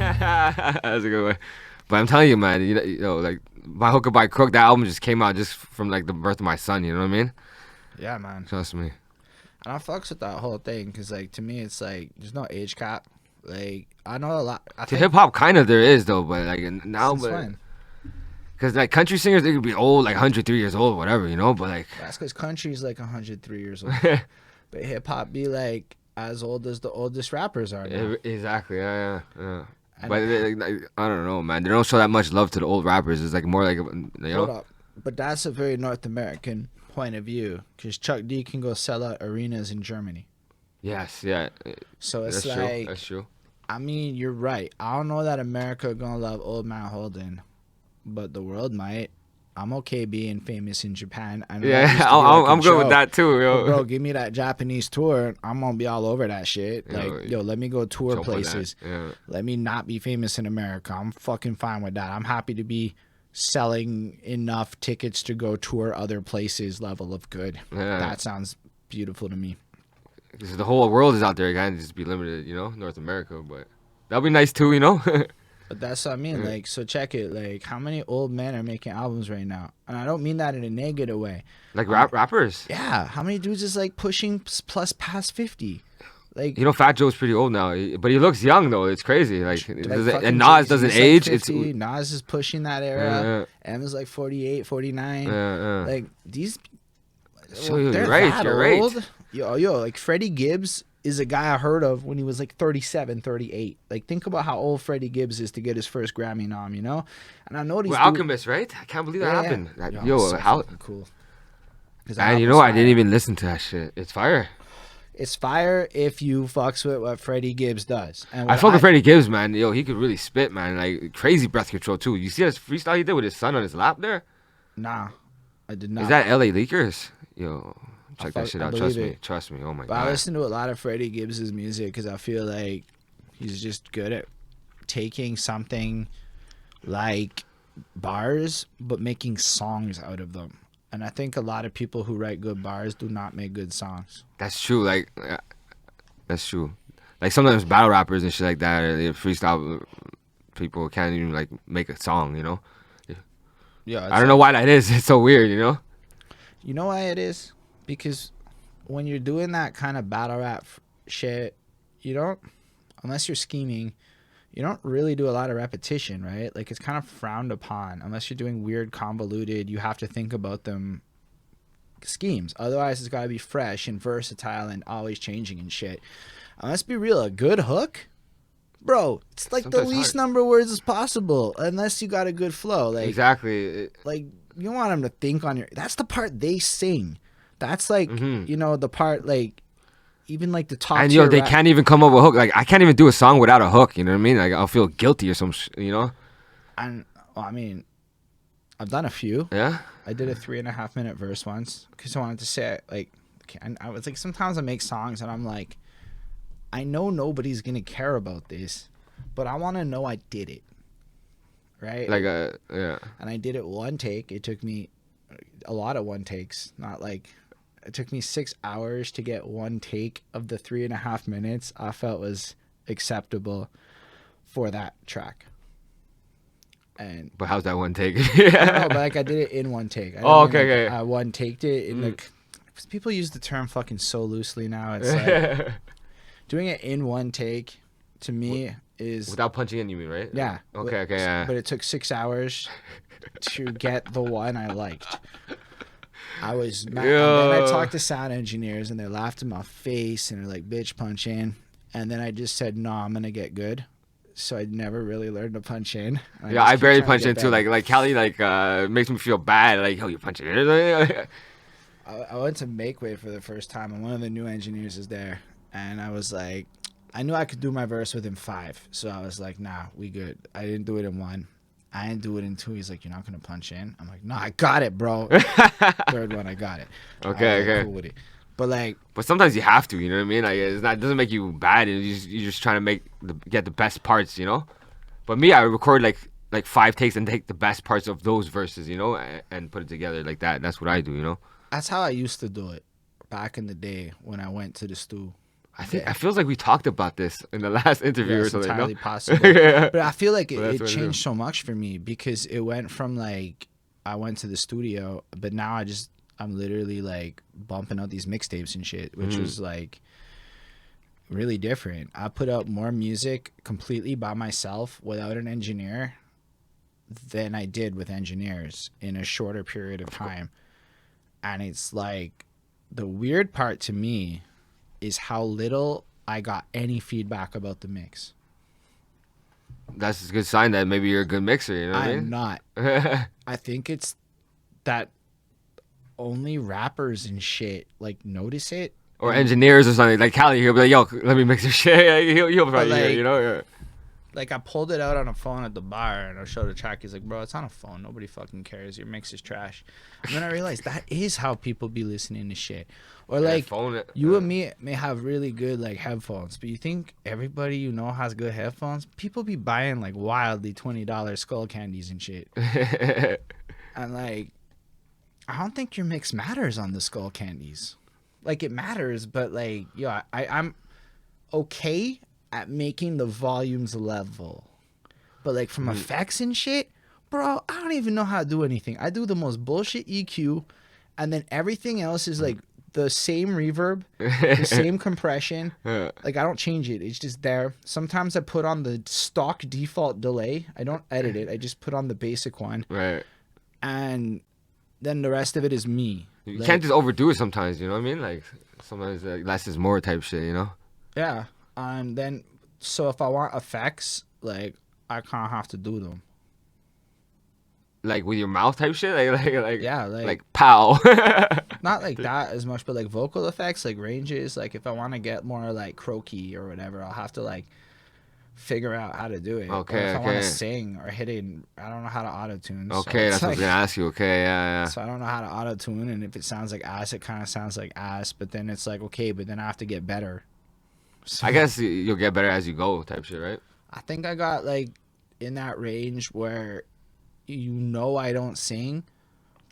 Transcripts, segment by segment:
That's a good one. But I'm telling you, man, like by hook or by crook, that album just came out just from like the birth of my son. You know what I mean? Yeah, man. Trust me. And I fucks with that whole thing because, like, to me, it's like there's no age cap. Like, I know a lot. To hip hop, kind of there is though, but like now, Since but when? because like country singers, they could be old, like 103 years old, whatever, you know. But like That's because country's like 103 years old. But hip hop be like as old as the oldest rappers are now. exactly, yeah. And But I don't know, man. They don't show that much love to the old rappers. It's like more like hold know. up. But that's a very North American point of view because Chuck D can go sell out arenas in Germany. Yes, yeah. So it's That's like, true. That's true. I mean, you're right. I don't know that America gonna love Old Man Holden, but the world might. I'm okay being famous in Japan. I know that used to be like a I'm good with joke. that too, yo. But bro, give me that Japanese tour. I'm gonna be all over that shit. Like, yo, let me go tour Jump on that. places. Yeah. Let me not be famous in America. I'm fucking fine with that. I'm happy to be selling enough tickets to go tour other places level of good. Yeah. That sounds beautiful to me. Because the whole world is out there. It can't just be limited, you know, North America. But that'll be nice too, you know. But that's what I mean. Like, so check it. Like, how many old men are making albums right now? And I don't mean that in a negative way. Like rappers. Yeah. How many dudes is like pushing plus past 50? Like, You know, Fat Joe's pretty old now, but he looks young though. It's crazy. Like fucking and Nas Jay-Z's doesn't like age. 50, Nas is pushing that era. Em's like 48, 49. Like, these. So you're they're right. that You're old. right. Yo, like Freddie Gibbs is a guy I heard of when he was like 37, 38. Like, think about how old Freddie Gibbs is to get his first Grammy nom, you know? And I know these Well, Alchemist, right? I can't believe that happened. Yeah. Yo, So how? fucking cool. And you know, I didn't even listen to that shit. It's fire. It's fire if you fucks with what Freddie Gibbs does. And I fuck with Freddie Gibbs, man. Yo, he could really spit, man. Like crazy breath control too. You see this freestyle he did with his son on his lap there? Nah, I did not. Is that LA Leakers? Yo, check that shit I out. believe Trust me. it. Trust me. Oh my But god. I listen to a lot of Freddie Gibbs' music because I feel like he's just good at taking something like bars but making songs out of them. And I think a lot of people who write good bars do not make good songs. That's true. Like, that's true. Like sometimes battle rappers and shit like that, or the freestyle people can't even like make a song. You know. Yeah, I don't know why that is. It's so weird. You know. You know why it is? Because when you're doing that kind of battle rap shit, you don't, unless you're scheming, you don't really do a lot of repetition, right? Like, it's kind of frowned upon. Unless you're doing weird, convoluted, you have to think about them schemes. Otherwise, it's got to be fresh and versatile and always changing and shit. And let's be real, a good hook, bro, it's like Sometimes the least hard. number of words as possible, unless you got a good flow. Like, Exactly. like, you want them to think on your, that's the part they sing. That's like, you know, the part, like, even like the top And tier yo, they rap- can't even come up with a hook. Like I can't even do a song without a hook. You know what I mean? Like I'll feel guilty or some. You know? And well, I mean, I've done a few. Yeah. I did a 3.5 minute verse once because I wanted to say it, like, and I was like, sometimes I make songs and I'm like, I know nobody's gonna care about this, but I want to know I did it, right? Like yeah. And I did it one take. It took me a lot of one takes, not like. It took me 6 hours to get one take of the 3.5 minutes I felt was acceptable for that track. And But how's that one take? I don't know, but like I did it in one take. I Oh, didn't mean, okay, like, okay. I one taked it in like people use the term fucking so loosely now. It's like doing it in one take to me is Without punching in, you mean, right? yeah. Okay, yeah. But it took 6 hours to get the one I liked. I was mad. And then I talked to sound engineers and they laughed in my face and they're like, bitch, punch in. And then I just said, no, I'm going to get good. So I never really learned to punch in. Yeah, I barely punch in too. Like Callie, makes me feel bad. Like, oh, you punching in? I went to Make Way for the first time and one of the new engineers is there. And I was like, I knew I could do my verse within 5. So I was like, nah, we good. I didn't do it in 1. I didn't do it in 2. He's like, you're not going to punch in? I'm like, no, I got it, bro. Third one, I got it. Okay. Cool with it. But like, But sometimes you have to, you know what I mean? Like it doesn't make you bad. You're just trying to get the best parts, you know. But me, I record like 5 takes and take the best parts of those verses, you know, and put it together like that. That's what I do, you know. that's how I used to do it back in the day when I went to the stew. I feels like we talked about this in the last interview Yeah, or it's something. entirely No? possible. Yeah. But I feel like But that's it what it changed is. so much for me because it went from like I went to the studio, but now I'm literally like bumping out these mixtapes and shit, which Mhm. was like really different. I put out more music completely by myself without an engineer than I did with engineers in a shorter period of time. And it's like the weird part to me is how little I got any feedback about the mix. That's a good sign that maybe you're a good mixer. You know what I I'm mean? not. I think it's that only rappers and shit like notice it. Or And engineers or something. Like Cali, he'll be like, "Yo, let me mix your shit." He'll but probably hear, it, like you know. Yeah. like I pulled it out on a phone at the bar and I showed the track. He's like, "Bro, it's on a phone. Nobody fucking cares. Your mix is trash." And then I realized that is how people be listening to shit. Or like phone, you and me may have really good like headphones, but you think everybody you know has good headphones? People be buying like wildly $20 skull candies and shit. And like I don't think your mix matters on the skull candies. Like it matters, but like I'm okay at making the volumes level. But like from effects and shit, bro, I don't even know how to do anything. I do the most bullshit EQ, and then everything else is like the same reverb, the same compression. Yeah. Like I don't change it. It's just there. Sometimes I put on the stock default delay. I don't edit it. I just put on the basic one, Right. and then the rest of it is me. You Like, can't just overdo it sometimes. You know what I mean? Like sometimes less is more type shit. You know. yeah. And then so if I want effects, like I kind of have to do them. Like with your mouth type shit. Like Yeah, like pow. not like that as much, but like vocal effects, like ranges. Like if I want to get more like croaky or whatever, I'll have to like figure out how to do it. Or Okay, if I want to okay. sing or hit it, I don't know how to auto tune. Okay, that's what I was gonna ask you. Okay, yeah, So I don't know how to auto tune, and if it sounds like ass, it kind of sounds like ass. But then it's like okay, but then I have to get better. So I guess you'll get better as you go, type shit, right? I think I got like in that range where you know I don't sing,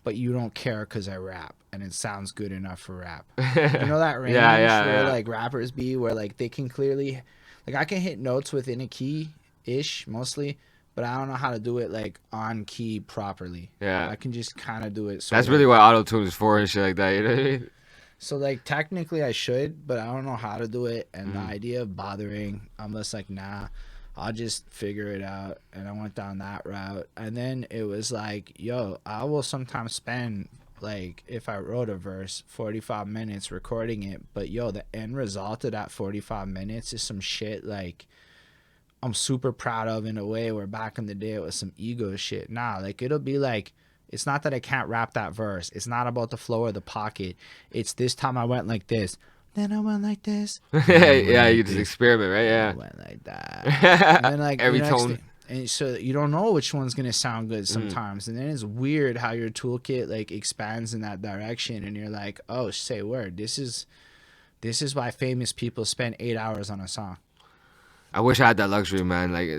but you don't care because I rap and it sounds good enough for rap. You know that range where Yeah. like rappers be where like they can clearly like I can hit notes within a key ish mostly, but I don't know how to do it like on key properly. Yeah. I can just kind of do it. That's really what auto tune is for and shit like that. You know what I mean? So like technically I should, but I don't know how to do it. And the idea of bothering, I'm just like nah. I'll just figure it out. And I went down that route. And then it was like, yo, I will sometimes spend, like, if I wrote a verse, 45 minutes recording it. But, yo, the end result of that 45 minutes is some shit, like, I'm super proud of in a way where back in the day it was some ego shit. Nah, like, it'll be like, it's not that I can't rap that verse. It's not about the flow or the pocket. It's this time I went like this. Then I went like this. Yeah, you just experiment, right? I Yeah. went like that. And then like Every the next tone. thing, and so you don't know which one's gonna sound good sometimes. And then it's weird how your toolkit like expands in that direction, and you're like, oh, say word. This is why famous people spend 8 hours on a song. I wish I had that luxury, man. Like,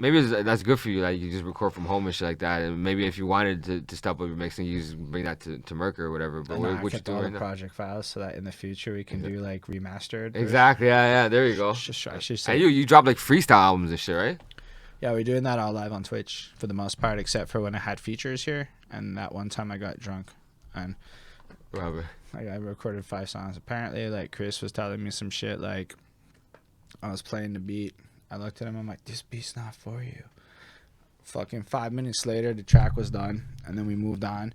maybe that's good for you. Like, you just record from home and shit like that. And maybe if you wanted to step up your mixing, you just bring that to Merc or whatever. But No, I what you kept doing all the right now? project files so that in the future we can do like remastered. Exactly. Yeah. There you go. I should say. And you drop like freestyle albums and shit, right? Yeah, we're doing that all live on Twitch for the most part, except for when I had features here. And that one time I got drunk, and Robert. like I recorded 5 songs. Apparently, like Chris was telling me some shit. Like I was playing the beat. I looked at him. I'm like, this beat's not for you. Fucking 5 minutes later, the track was done, and then we moved on.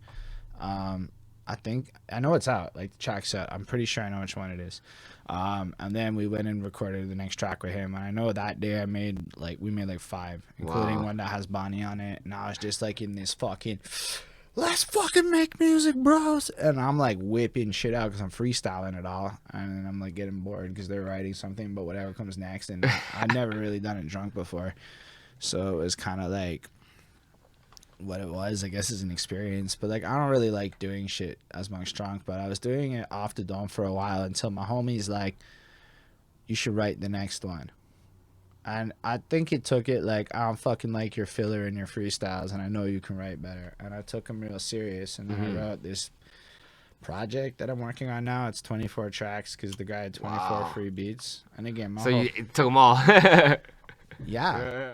I know it's out. Like the track's out. I'm pretty sure I know which one it is. And then we went and recorded the next track with him. And I know that day we made like 5, including one that has Bonnie on it. And I was just like in this fucking, let's fucking make music, bros. And I'm like whipping shit out because I'm freestyling it all. And I'm like getting bored because they're writing something, but whatever comes next. And I've never really done it drunk before. So it was kind of like what it was, I guess, is an experience. But like I don't really like doing shit as much drunk, but I was doing it off the dome for a while until my homie's like, you should write the next one. And I think it took it like, I don't fucking like your filler and your freestyles, and I know you can write better. And I took him real serious, and then I wrote this project that I'm working on now, it's 24 tracks because the guy had 24 Wow. free beats. And again, my So whole, you took them all. yeah. Yeah.